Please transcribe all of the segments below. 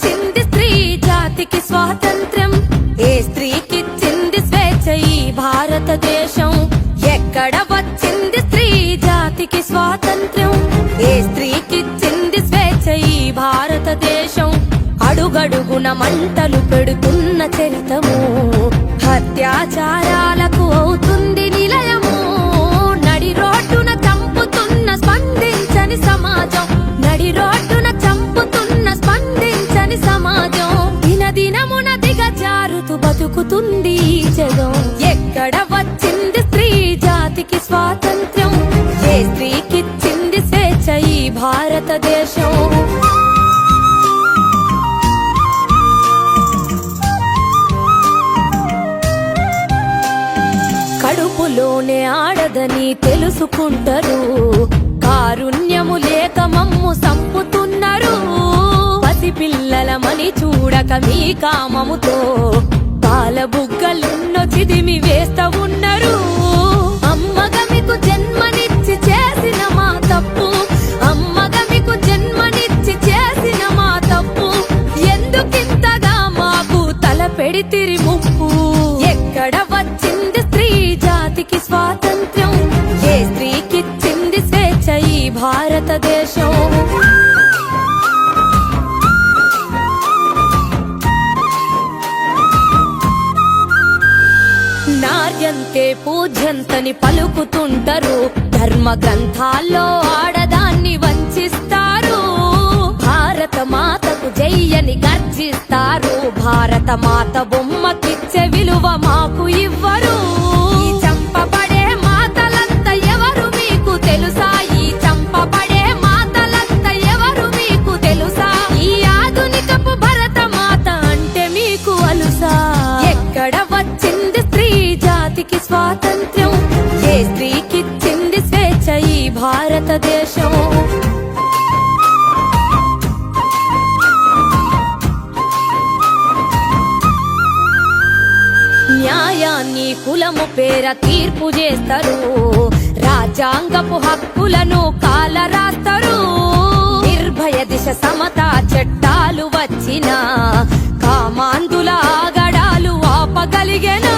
వచ్చింది స్త్రీ జాతికి స్వాతంత్ర్యం, ఏ స్త్రీకిచ్చింది స్వేచ్ఛ ఈ భారతదేశం. ఎక్కడ వచ్చింది స్త్రీ జాతికి స్వాతంత్ర్యం, ఏ స్త్రీకిచ్చింది స్వేచ్ఛ ఈ భారతదేశం. అడుగడుగున మంటలు పెడుతున్న చరితము, అత్యాచారాలకు అవుతుంది నిలయము. నడి రోడ్డున చంపుతున్న స్పందించని సమాజం, నడి రోడ్డున చంపుతున్న స్పందించని సమాజం. దినదినమున దిగజారుతూ బతుకుతుంది ఈ జగం. ఎక్కడ వచ్చింది స్త్రీ జాతికి స్వాతంత్ర్యం, ఏ స్త్రీకిచ్చింది స్వేచ్ఛ ఈ భారతదేశం. కడుపులోనే ఆడదని తెలుసుకుంటారు, కారుణ్యము లేక మమ్ము సంపుతున్నారు. పసిపిల్లలమని చూడక మీ కామముతో పాల బుగ్గలెన్నో చిదిమి వేస్తా ఉన్నారు. అమ్మగా మీకు జన్మనిచ్చి చేసిన మా తప్పు, అమ్మగా మీకు జన్మనిచ్చి చేసిన మా తప్పు. ఎందుకింతగా మాకు తల పెడితిరి ముప్పు. ఎక్కడ వచ్చింది స్త్రీ జాతికి స్వాతంత్ర్యం, ఏ స్త్రీకిచ్చింది స్వేచ్ఛ ఈ భారతదేశం. నార్యంతే పూజ్యంతని పలుకుతుంటారు, ధర్మ గ్రంథాల్లో ఆడదాన్ని వంచిస్తారు. భారత మాతకు జయ్యని గర్జిస్తారు, భారత మాత బొమ్మకిచ్చే విలువ మాకు ఇవ్వరు. ఈ చంపబడే మాతలంతా ఎవరు మీకు తెలుసా, ఈ చంపబడే మాతలంతా ఎవరు మీకు తెలుసా. ఈ ఆధునికపు భరత మాత అంటే మీకు అలుసా. ఎక్కడ వచ్చింది స్త్రీ జాతికి స్వాతంత్ర్యం, ఏ స్త్రీకిచ్చింది స్వేచ్ఛ ఈ భారతదేశం. న్యాయాన్ని కులము పేర తీర్పు చేస్తారు, రాజ్యాంగపు హక్కులను కాలరాస్తారు. నిర్భయ దిశ సమతా చట్టాలు వచ్చినా కామాంధుల ఆగడాలు ఆపగలిగేనా.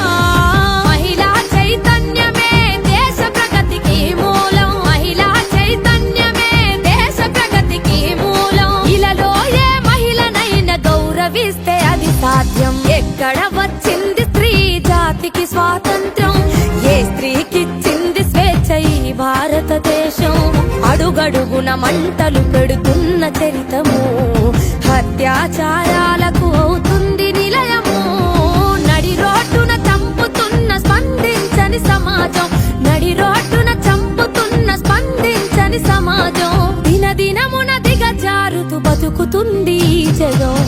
మహిళా చైతన్యమే దేశ ప్రగతికి మూలం, మహిళా చైతన్యమే దేశ ప్రగతికి మూలం. ఇలాలో ఏ మహిళనైనా గౌరవిస్తే అది సాధ్యం. ఎక్కడ వచ్చింది స్త్రీ జాతికి స్వాతంత్ర్యం, ఏ స్త్రీకిచ్చింది స్వేచ్ఛ ఈ భారతదేశం. అడుగడుగున మంటలు పెడుతున్న చరితము, అత్యాచారాలకు అవుతుంది నిలయము. నడి రోడ్డున చంపుతున్న స్పందించని సమాజం, నడి రోడ్డున చంపుతున్న స్పందించని సమాజం. దినదినమున దిగజారుతూ బతుకుతుంది ఈ జగం.